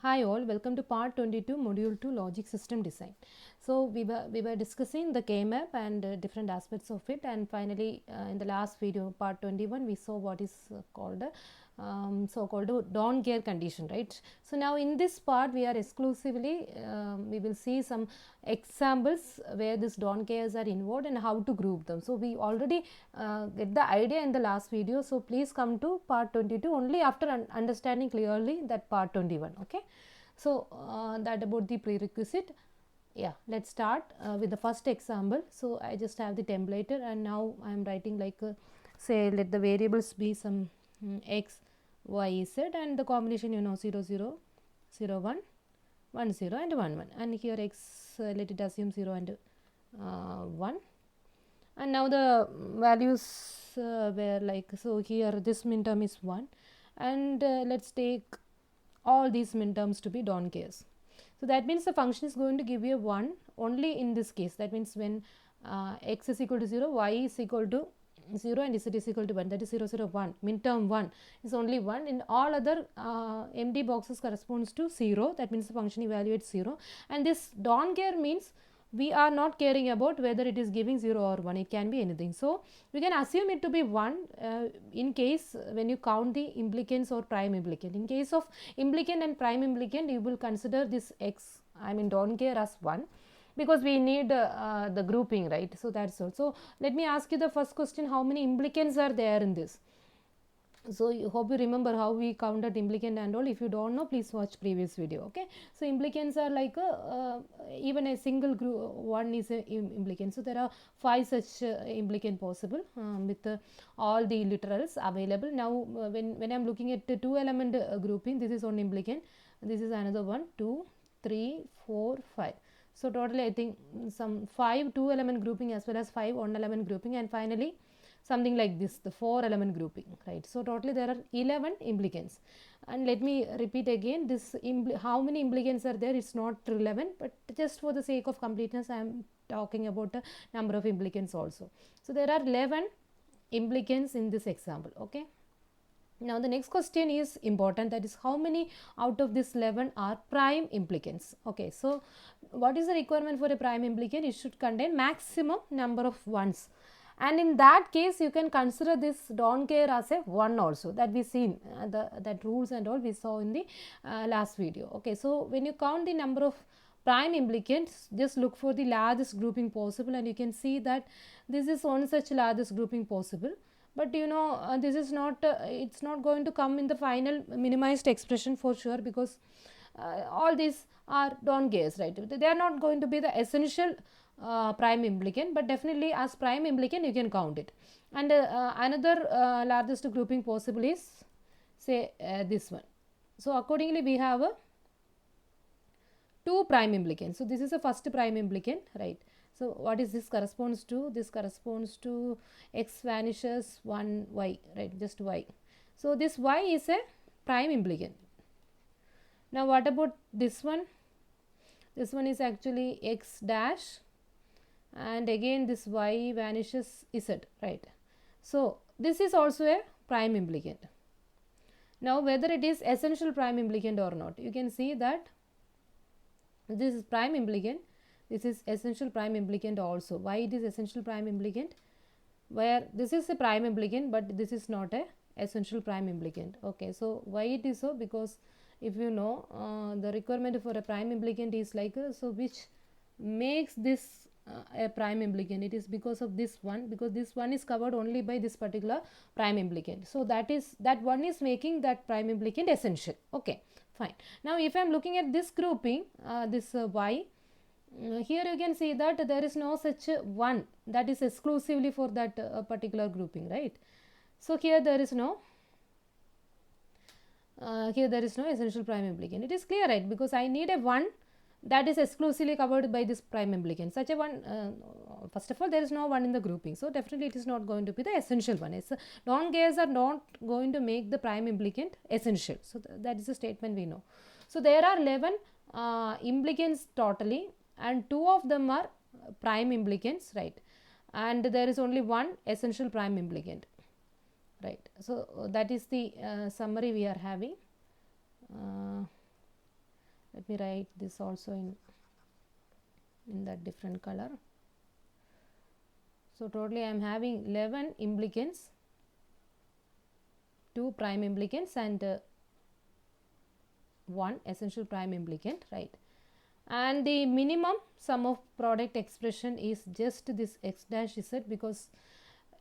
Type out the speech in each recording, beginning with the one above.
Hi all, welcome to part 22 module 2 logic system design. So we were discussing the K-map and different aspects of it, and finally in the last video part 21 we saw what is called so-called don't care condition, right? So now in this part we are exclusively we will see some examples where this don't cares are involved and how to group them. So we already get the idea in the last video, so please come to part 22 only after understanding clearly that part 21. Okay, so that about the prerequisite. Yeah, let's start with the first example. So I just have the templater, and now I am writing like say let the variables be some x, y, z, and the combination 0 0 0 1 1 0 and 1 1, and here x let it assume 0 and 1, and now the values were like, so here this minterm is 1, and let's take all these minterms to be don't cares. So that means the function is going to give you a 1 only in this case. That means when x is equal to 0, y is equal to 0 and z is equal to 1, that is 0 0 1, minterm 1 is only 1. In all other empty boxes corresponds to 0, that means the function evaluates 0, and this don't care means we are not caring about whether it is giving 0 or 1, it can be anything. So we can assume it to be 1 in case when you count the implicants or prime implicant. In case of implicant and prime implicant, you will consider this x, I mean don't care, as 1, because we need the grouping, right? So that's all. So let me ask you the first question: how many implicants are there in this? So you hope you remember how we counted implicant and all. If you don't know, please watch previous video. Okay, so implicants are like even a single group, one is a implicant. So there are 5 such implicant possible with all the literals available. Now when I'm looking at the 2 element grouping, this is one implicant, this is another one, 2 3 4 5. So totally I think some 5 2 element grouping as well as 5 1 element grouping, and finally something like this, the 4 element grouping, right? So totally there are 11 implicants, and let me repeat again, this how many implicants are there, it's not relevant, but just for the sake of completeness I am talking about the number of implicants also. So there are 11 implicants in this example. Okay, now the next question is important, that is how many out of this 11 are prime implicants. Okay, so what is the requirement for a prime implicant? It should contain maximum number of ones, and in that case you can consider this don't care as a 1 also, that we seen that rules and all we saw in the last video. Okay, so when you count the number of prime implicants, just look for the largest grouping possible, and you can see that this is one such largest grouping possible, but this is not it's not going to come in the final minimized expression for sure, because all these are don't cares, right? They are not going to be the essential prime implicant, but definitely as prime implicant you can count it. And another largest grouping possible is say this one. So accordingly we have a 2 prime implicants. So this is the first prime implicant, right? So what is this corresponds to? This corresponds to x vanishes 1 y, right? Just y. So this y is a prime implicant. Now what about this one? This one is actually x dash, and again this y vanishes z, right? So this is also a prime implicant. Now whether it is essential prime implicant or not, you can see that this is prime implicant, this is essential prime implicant also. Why it is essential prime implicant? Where this is a prime implicant but this is not a essential prime implicant. Okay, so why it is so? Because if you know the requirement for a prime implicant is like so which makes this a prime implicant, it is because of this one, because this one is covered only by this particular prime implicant. So that one is making that prime implicant essential. Okay, fine. Now if I am looking at this grouping, this y, here you can see that there is no such one that is exclusively for that particular grouping, right? So here there is no essential prime implicant. It is clear, right? Because I need a one that is exclusively covered by this prime implicant. Such a one, first of all, there is no one in the grouping, so definitely it is not going to be the essential one. It's don't cares are not going to make the prime implicant essential. So that is a statement we know. So there are 11 implicants totally, and 2 of them are prime implicants, right? And there is only one essential prime implicant, right? So that is the summary we are having. let me write this also in that different color. So totally I am having 11 implicants, 2 prime implicants and 1 essential prime implicant, right? And the minimum sum of product expression is just this x dash z, because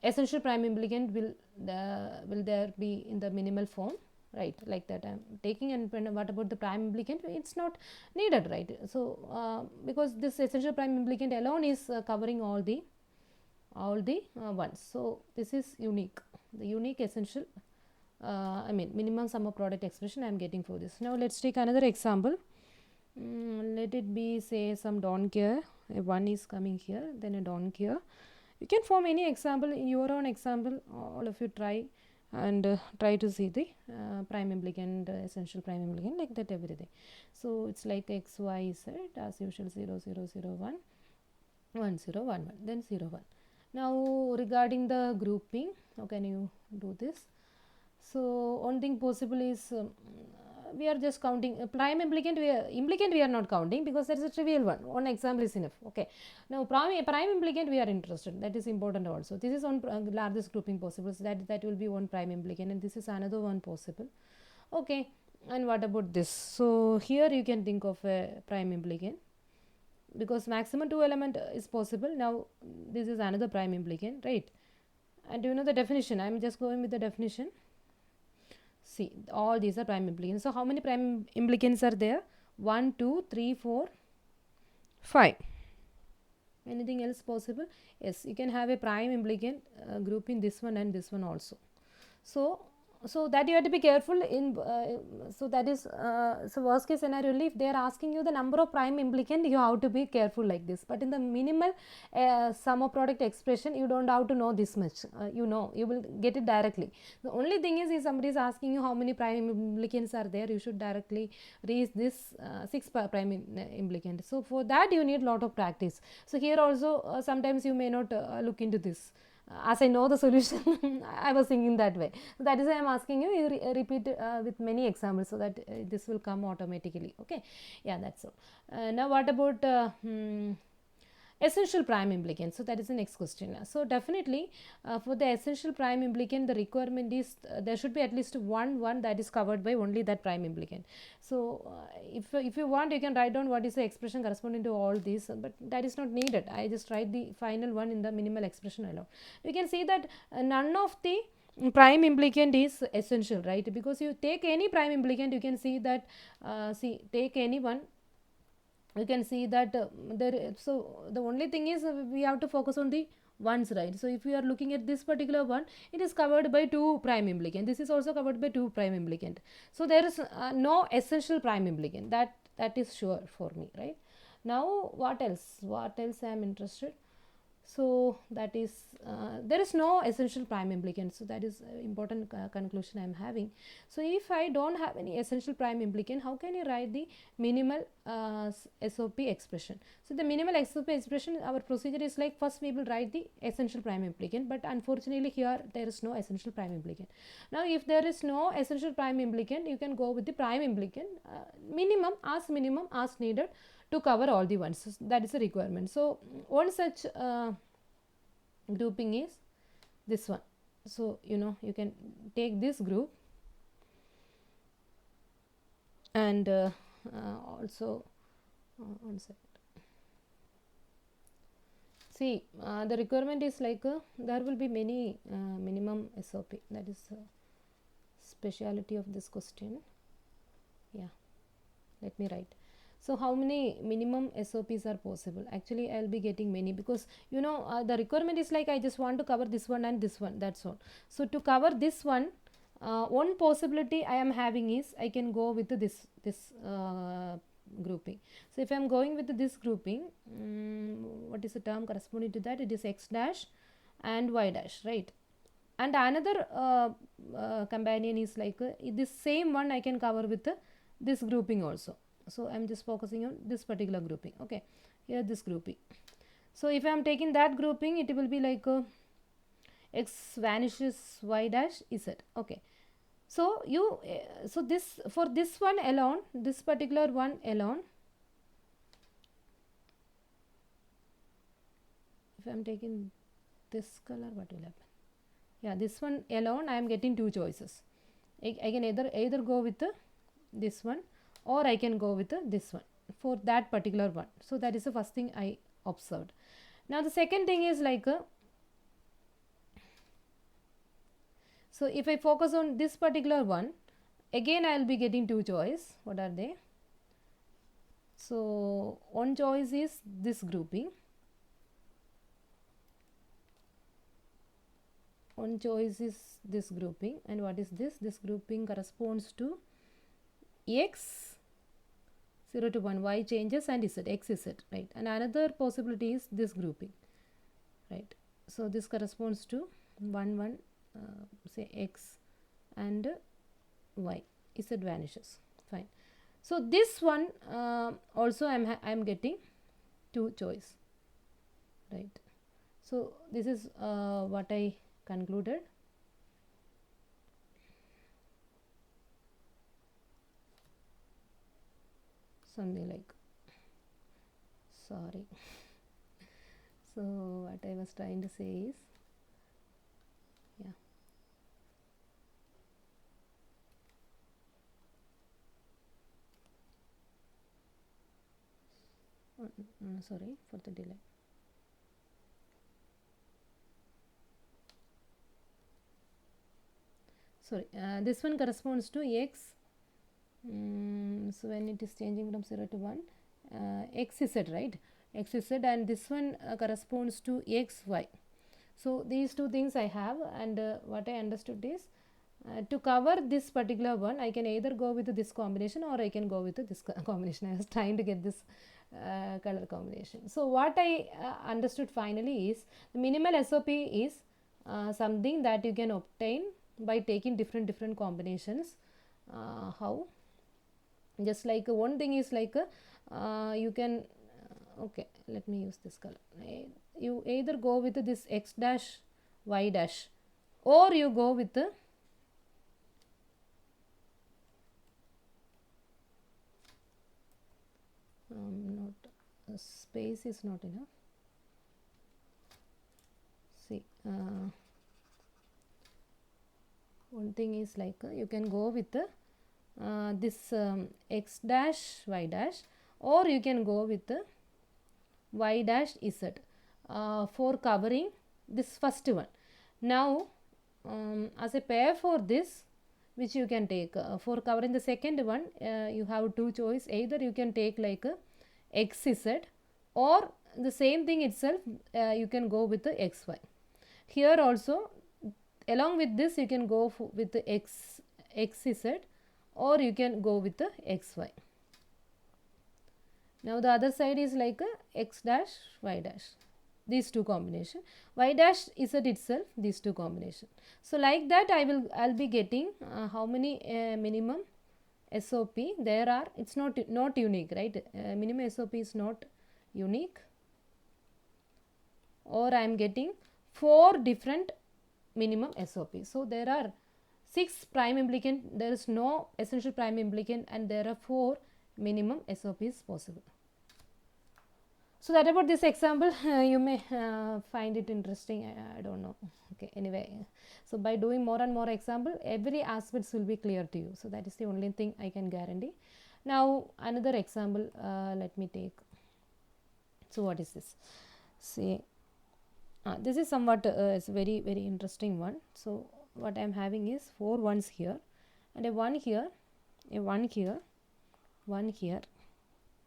essential prime implicant will there be in the minimal form, right? Like that I am taking. And what about the prime implicant? It's not needed, right? So because this essential prime implicant alone is covering all the ones. So this is unique, the unique essential minimum sum of product expression I am getting for this. Now let's take another example. Let it be, say, some don't care. A 1 is coming here, then a don't care. You can form any example, in your own example. All of you try and try to see the prime implicant, essential prime implicant, like that everything. So it's like x, y, z, as usual, 0, 0, 0, 1, 1, 0, 1, 1, then 0, 1. Now regarding the grouping, how can you do this? So one thing possible is we are just counting prime implicant. Implicant we are not counting because that is a trivial one. One example is enough. Okay. Now prime implicant we are interested. That is important also. This is one largest grouping possible. So that will be one prime implicant, and this is another one possible. Okay. And what about this? So here you can think of a prime implicant, because maximum 2 element is possible. Now this is another prime implicant, right? And do you know the definition? I am just going with the definition. See, all these are prime implicants. So how many prime implicants are there? 1, 2, 3, 4, 5. Anything else possible? Yes, you can have a prime implicant group in this one and this one also. So that you have to be careful in. So that is so worst case scenario. If they are asking you the number of prime implicant, you have to be careful like this. But in the minimal sum of product expression, you don't have to know this much. You will get it directly. The only thing is, if somebody is asking you how many prime implicants are there, you should directly reach this 6 prime implicant. So for that you need lot of practice. So here also sometimes you may not look into this. As I know the solution, I was thinking that way. So that is why I am asking you. You repeat with many examples so that this will come automatically. Okay, yeah, that's all. Now what about essential prime implicant? So that is the next question. So definitely for the essential prime implicant, the requirement is there should be at least one that is covered by only that prime implicant. So if you want, you can write down what is the expression corresponding to all these, but that is not needed. I just write the final one in the minimal expression alone. You can see that none of the prime implicant is essential, right? Because you take any prime implicant, you can see that take any one, you can see that so the only thing is we have to focus on the ones, right? So if we are looking at this particular one, it is covered by 2 prime implicant. This is also covered by 2 prime implicant. So there is no essential prime implicant. That is sure for me, right? Now what else I am interested? So that is there is no essential prime implicant. So that is important conclusion I am having. So if I don't have any essential prime implicant, how can you write the minimal SOP expression? So the minimal SOP expression, our procedure is like, first we will write the essential prime implicant, but unfortunately here there is no essential prime implicant. Now if there is no essential prime implicant, you can go with the prime implicant minimum as needed to cover all the ones. So that is a requirement. So one such grouping is this one. So you can take this group and also one second. See, the requirement is like there will be many minimum SOP. That is speciality of this question. Yeah, let me write. So how many minimum SOPs are possible? Actually I will be getting many, because the requirement is like I just want to cover this one and this one, that's all. So to cover this one, one possibility I am having is I can go with this grouping. So if I am going with this grouping, what is the term corresponding to that? It is x dash and y dash, right? And another companion is like this same one I can cover with this grouping also. So I am just focusing on this particular grouping. Okay, here this grouping. So if I am taking that grouping, it will be like x vanishes y dash z. Okay, So you so this, for this one alone, this particular one alone, if I am taking this color, what will happen? Yeah, this one alone I am getting two choices. I can either go with this one, or I can go with this one for that particular one. So that is the first thing I observed. Now the second thing is like so if I focus on this particular one, again I will be getting two choice. What are they? So one choice is this grouping, one choice is this grouping, and what is this? This grouping corresponds to x 0 to 1, y changes, and z, x z, right? And another possibility is this grouping, right? So this corresponds to 1 1 say x and y, z vanishes, fine. So this one also I'm getting two choice, right? So this is what I concluded. Something like, sorry. So what I was trying to say is, yeah, sorry for the delay. Sorry, this one corresponds to x. So when it is changing from 0 to 1, x z, right? X z, and this one corresponds to x y. So these two things I have, and what I understood is to cover this particular one, I can either go with this combination, or I can go with this combination. I was trying to get this color combination. So what I understood finally is the minimal SOP is something that you can obtain by taking different combinations. How? Just like one thing is like you can okay, let me use this color. You either go with this x dash y dash, or you go with the not space is not enough. See, one thing is like you can go with the this x dash y dash, or you can go with the y dash z for covering this first one. Now as a pair for this, which you can take for covering the second one, you have two choice. Either you can take like x z, or the same thing itself you can go with the x y. Here also along with this you can go with the x z, or you can go with the x y. Now the other side is like a x dash y dash, these two combination, y dash z itself, these two combination. So like that I'll be getting how many minimum SOP there are. It's not unique, right? Minimum SOP is not unique, or I am getting 4 different minimum SOP. So there are 6 prime implicant, there is no essential prime implicant, and there are 4 minimum SOPs possible. So that about this example, you may find it interesting, I don't know. Okay, anyway, so by doing more and more example, every aspects will be clear to you. So that is the only thing I can guarantee. Now another example, let me take. So what is this? See, this is somewhat it's very interesting one. So what I am having is 4 ones here, and a 1 here, a 1 here, 1 here,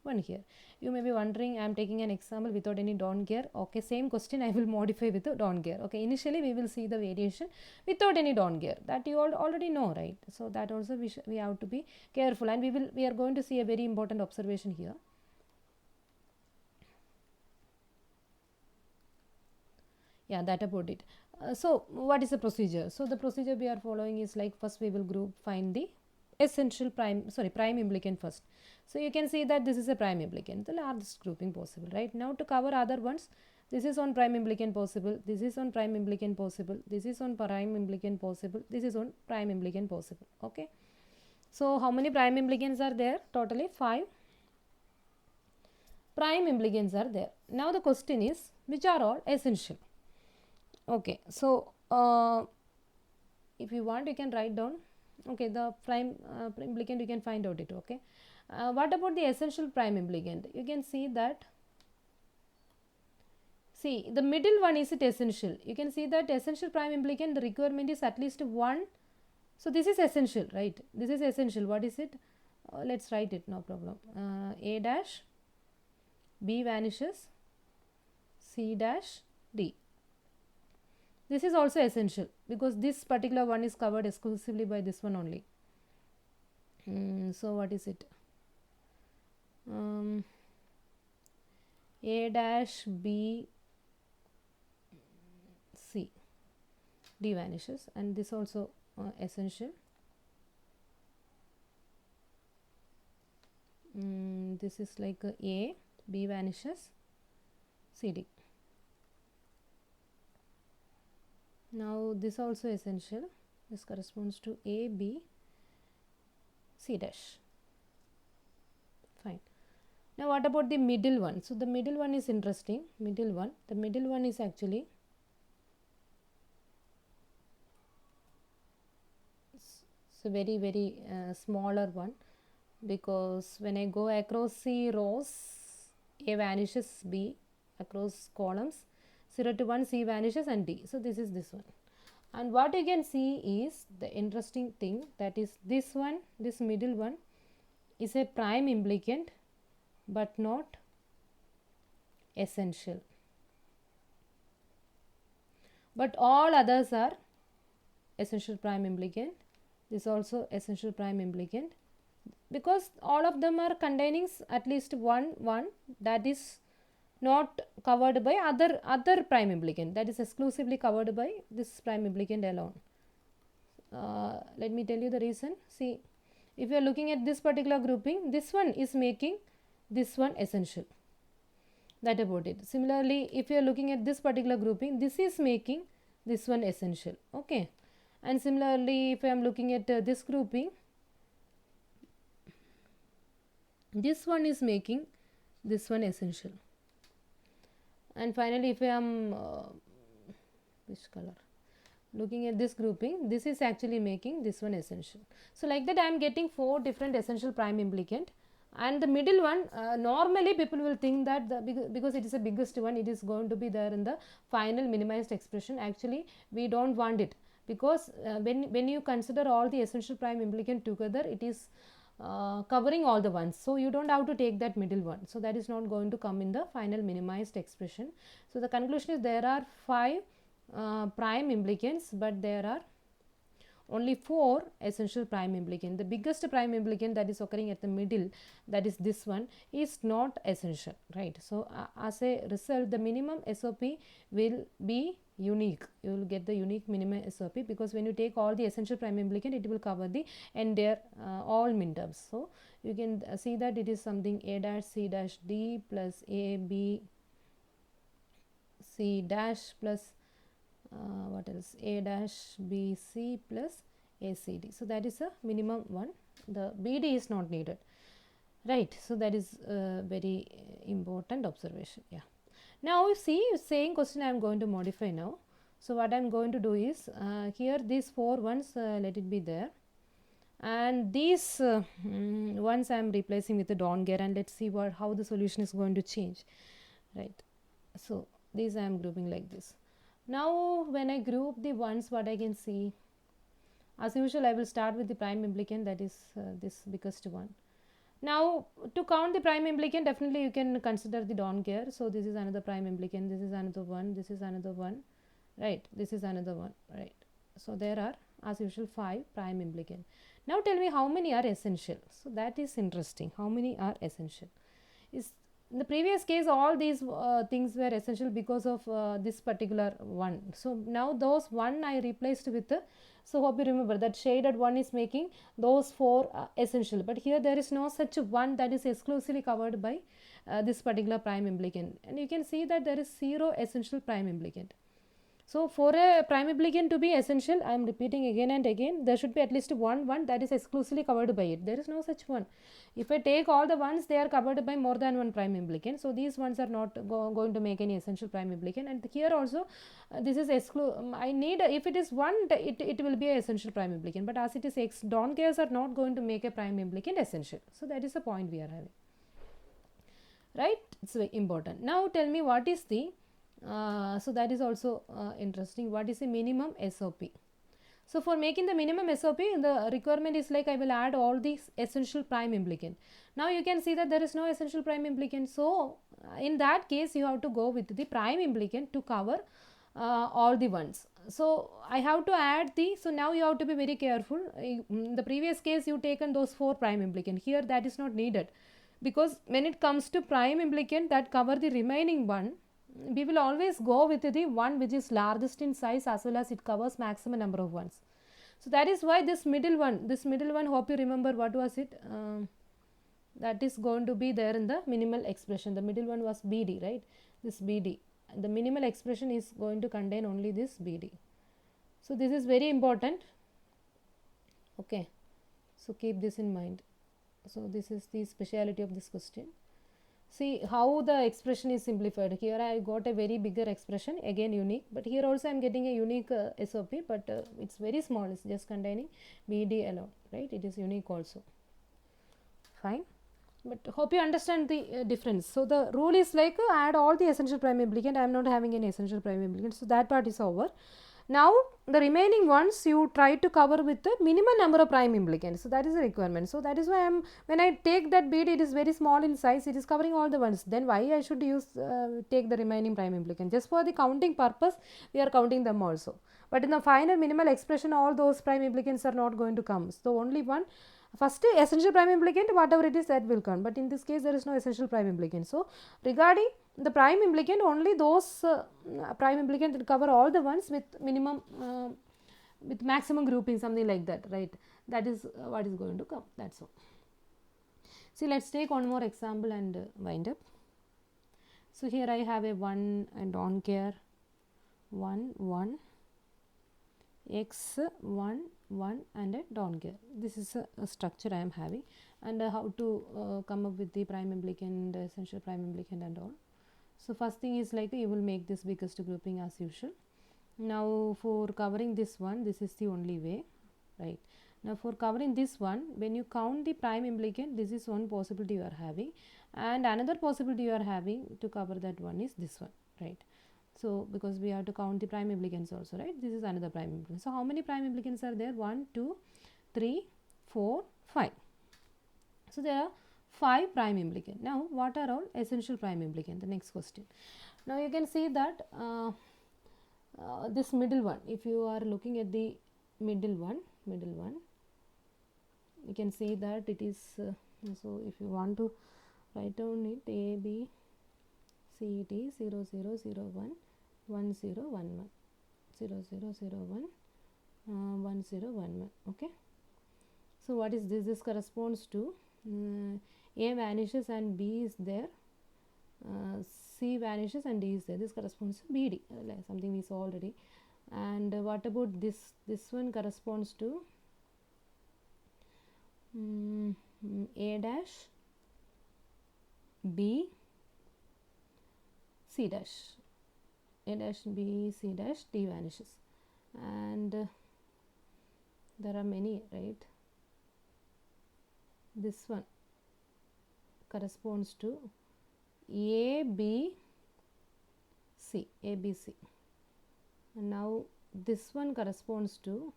1 here. You may be wondering, I am taking an example without any don't care. Okay, same question I will modify with the don't care. Okay, initially we will see the variation without any don't care, that you all already know, right? So that also we have to be careful, and we are going to see a very important observation here. Yeah, that about it. So what is the procedure? So the procedure we are following is like, first we will find the essential prime implicant first. So you can see that this is a prime implicant, the largest grouping possible, right? Now to cover other ones, This is on prime implicant possible, this is on prime implicant possible, this is on prime implicant possible, this is on prime implicant possible. Okay, so how many prime implicants are there? Totally 5 prime implicants are there. Now the question is, which are all essential? Okay, so if you want you can write down. Okay, the prime implicant you can find out it. Okay, what about the essential prime implicant? You can see that, see the middle one, is it essential? You can see that essential prime implicant, the requirement is at least one. So this is essential, right? This is essential. What is it? Let's write it, no problem. A dash, B vanishes, C dash, D. This is also essential because this particular one is covered exclusively by this one only. So what is it? A dash, B, C, D vanishes, and this also essential. This is like A, B vanishes, C, D. Now this also essential. This corresponds to A, B, C dash. Fine. Now what about the middle one? So the middle one is interesting. Middle one. The middle one is actually it's a very smaller one, because when I go across C rows, A vanishes, B across columns 0 to 1, C vanishes, and D. So this is this one. And what you can see is the interesting thing, that is this one, this middle one is a prime implicant but not essential. But all others are essential prime implicant. This also essential prime implicant, because all of them are containing at least one that is not covered by other prime implicant, that is exclusively covered by this prime implicant alone. Let me tell you the reason. See, if you are looking at this particular grouping, this one is making this one essential. That about it. Similarly, if you are looking at this particular grouping, this is making this one essential. Okay, and similarly, if I am looking at this grouping, this one is making this one essential. And finally, if I am which color, looking at this grouping, this is actually making this one essential. So like that I am getting 4 different essential prime implicant. And the middle one, normally people will think that because it is the biggest one, it is going to be there in the final minimized expression. Actually we don't want it, because when you consider all the essential prime implicant together, it is covering all the ones, so you don't have to take that middle one, so that is not going to come in the final minimized expression. So the conclusion is there are 5 prime implicants, but there are only 4 essential prime implicant. The biggest prime implicant that is occurring at the middle, that is this one, is not essential, right? So as a result, the minimum SOP will be unique. You will get the unique minimum SOP, because when you take all the essential prime implicant, it will cover the entire all min terms. So you can see that it is something A dash C dash D plus A B C dash plus what else, A dash B C plus A C D. So that is a minimum one. The BD is not needed, right? So that is a very important observation. Yeah. Now you see, same question I am going to modify now. So what I am going to do is, here these 4 ones, let it be there, and these ones I am replacing with the don't care, and let's see how the solution is going to change, right? So these I am grouping like this. Now when I group the ones, what I can see, as usual I will start with the prime implicant, that is this biggest one. Now to count the prime implicant, definitely you can consider the don't care. So this is another prime implicant, this is another one, this is another one, right? This is another one, right? So there are as usual 5 prime implicant. Now tell me how many are essential. So that is interesting. How many are essential? Is In the previous case, all these things were essential because of this particular one. So now those one I replaced with so hope you remember that shaded one is making those four essential, but here there is no such one that is exclusively covered by this particular prime implicant, and you can see that there is zero essential prime implicant. So for a prime implicant to be essential, I am repeating again and again, there should be at least one that is exclusively covered by it. There is no such one. If I take all the ones, they are covered by more than one prime implicant. So these ones are not going to make any essential prime implicant. And here also, this is I need, if it is one, it will be an essential prime implicant. But as it is X, don't cares are not going to make a prime implicant essential. So that is the point we are having. Right? It's very important. Now tell me what is the so that is also interesting. What is the minimum SOP? So for making the minimum SOP, the requirement is like I will add all these essential prime implicant. Now you can see that there is no essential prime implicant. So in that case, you have to go with the prime implicant to cover all the ones. So I have to add the, so now you have to be very careful. In the previous case, you taken those four prime implicant. Here that is not needed, because when it comes to prime implicant that cover the remaining one, we will always go with the one which is largest in size as well as it covers maximum number of ones. So that is why this middle one, hope you remember what was it, that is going to be there in the minimal expression. The middle one was BD, right? This BD, the minimal expression is going to contain only this BD. So this is very important. Okay, so keep this in mind. So this is the speciality of this question. See how the expression is simplified. Here I got a very bigger expression, again unique, but here also I am getting a unique SOP, but it's very small, it's just containing BD alone, right? It is unique also. Fine, but hope you understand the difference. So the rule is like add all the essential prime implicant. I am not having any essential prime implicant, so that part is over. Now the remaining ones you try to cover with the minimum number of prime implicants. So that is a requirement. So that is why when I take that BD, it is very small in size, it is covering all the ones. Then why I should use take the remaining prime implicant? Just for the counting purpose, we are counting them also. But in the final minimal expression, all those prime implicants are not going to come. So only one. First essential prime implicant, whatever it is, that will come, but in this case there is no essential prime implicant. So regarding the prime implicant, only those prime implicant that cover all the ones with minimum with maximum grouping, something like that, right? That is what is going to come. That's all. See, let's take one more example and wind up. So here I have a 1 and don't care 1 1 x 1 1 and a don't care. This is a structure I am having, and how to come up with the prime implicant, essential prime implicant and all. So first thing is like you will make this biggest grouping as usual. Now for covering this one, this is the only way, right? Now for covering this one, when you count the prime implicant, this is one possibility you are having, and another possibility you are having to cover that one is this one, right? So because we have to count the prime implicants also, right? This is another prime implicant. So how many prime implicants are there? 1 2 3 4 5. So there are 5 prime implicant. Now what are all essential prime implicant? The next question. Now you can see that this middle one, if you are looking at the middle one, you can see that it is so if you want to write down it, A B C D 0 0 0 1 1 0 1 1 0 0 0 1 1 0 1 1. Okay, so what is this? This corresponds to A vanishes and B is there, C vanishes and D is there. This corresponds to BD, something we saw already. And what about this? This one corresponds to A dash B C dash, A dash B C dash, D vanishes, and there are many, right? This one corresponds to A B C, A B C, and now this one corresponds to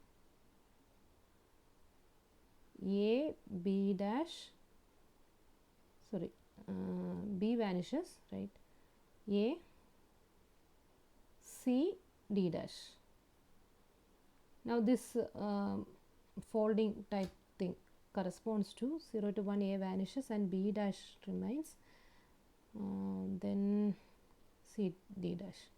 A B dash, sorry, B vanishes, right? A C D dash. Now this folding type thing corresponds to 0 to 1, A vanishes and B dash remains, then C D dash,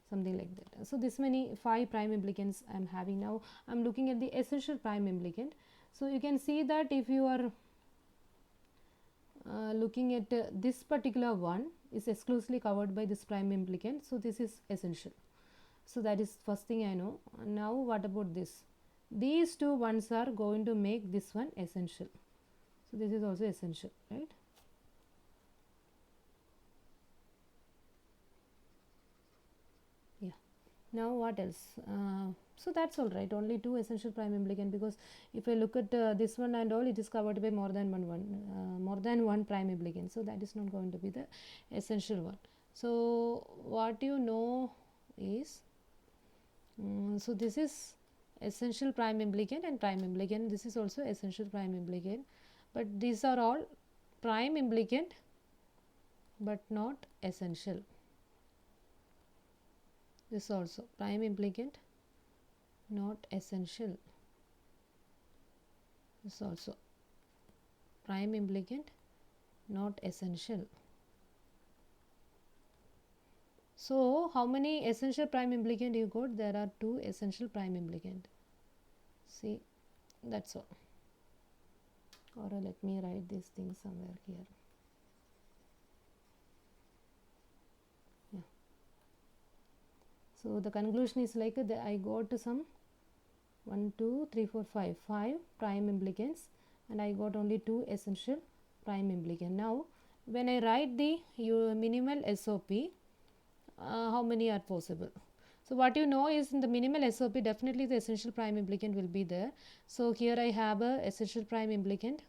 something like that. So this many 5 prime implicants I am having. Now I am looking at the essential prime implicant. So you can see that if you are looking at this particular one is exclusively covered by this prime implicant, so this is essential. So that is first thing I know. Now what about this? These two ones are going to make this one essential. So this is also essential, right? Yeah. Now what else? So that's all right. Only 2 essential prime implicant, because if I look at this one and all, it is covered by more than one prime implicant. So that is not going to be the essential one. So what you know is, so this is essential prime implicant and prime implicant. This is also essential prime implicant, but these are all prime implicant but not essential. This also prime implicant, not essential. This also prime implicant, not essential. So how many essential prime implicant you got? There are 2 essential prime implicant. See, that's all. Or let me write these things somewhere here. Yeah. So the conclusion is like I got some 1, 2, 3, 4, 5 prime implicants, and I got only 2 essential prime implicant. Now when I write the minimal SOP, how many are possible? So what you know is in the minimal SOP definitely the essential prime implicant will be there. So here I have a essential prime implicant.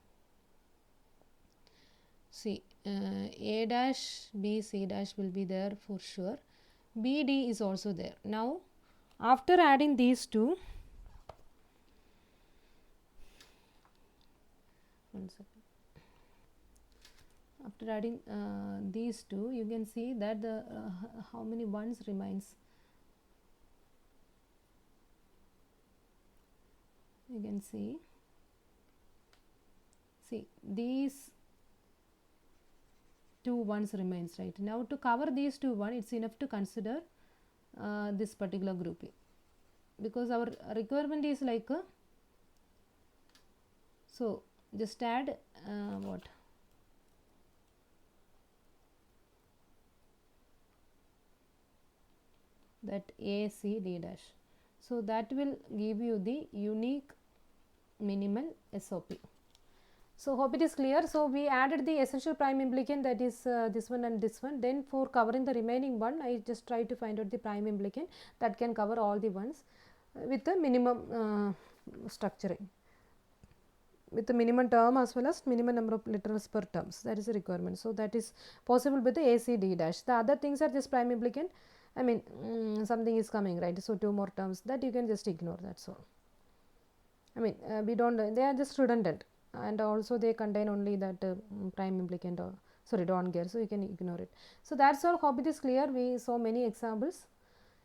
See, A dash B C dash will be there for sure. B D is also there. Now after adding these two, one second. After adding these two, you can see that the how many ones remains. You can see these 2 ones remains, right? Now to cover these 2 1, it's enough to consider this particular grouping, because our requirement is like so just add what that A C D dash. So that will give you the unique minimal SOP. So hope it is clear. So we added the essential prime implicant, that is this one and this one. Then for covering the remaining one, I just try to find out the prime implicant that can cover all the ones with the minimum structuring, with the minimum term as well as minimum number of letters per terms. That is a requirement. So that is possible with the ACD dash. The other things are just prime implicant. I mean something is coming, right? So 2 more terms that you can just ignore. That's all. I mean we don't. They are just redundant, and also they contain only that prime implicant, or sorry, don't care, so you can ignore it. So that's all. Hope it is clear. We saw many examples.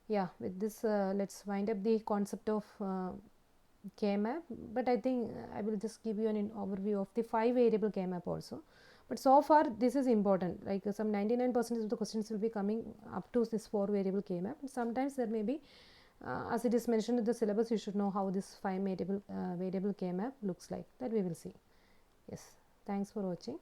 Yeah, with this let's wind up the concept of K-map, but I think I will just give you an overview of the 5 variable K-map also. But so far this is important, like some 99% of the questions will be coming up to this 4 variable K-map. Sometimes there may be as it is mentioned in the syllabus, you should know how this 5 variable K-map looks like. That we will see. Yes, thanks for watching.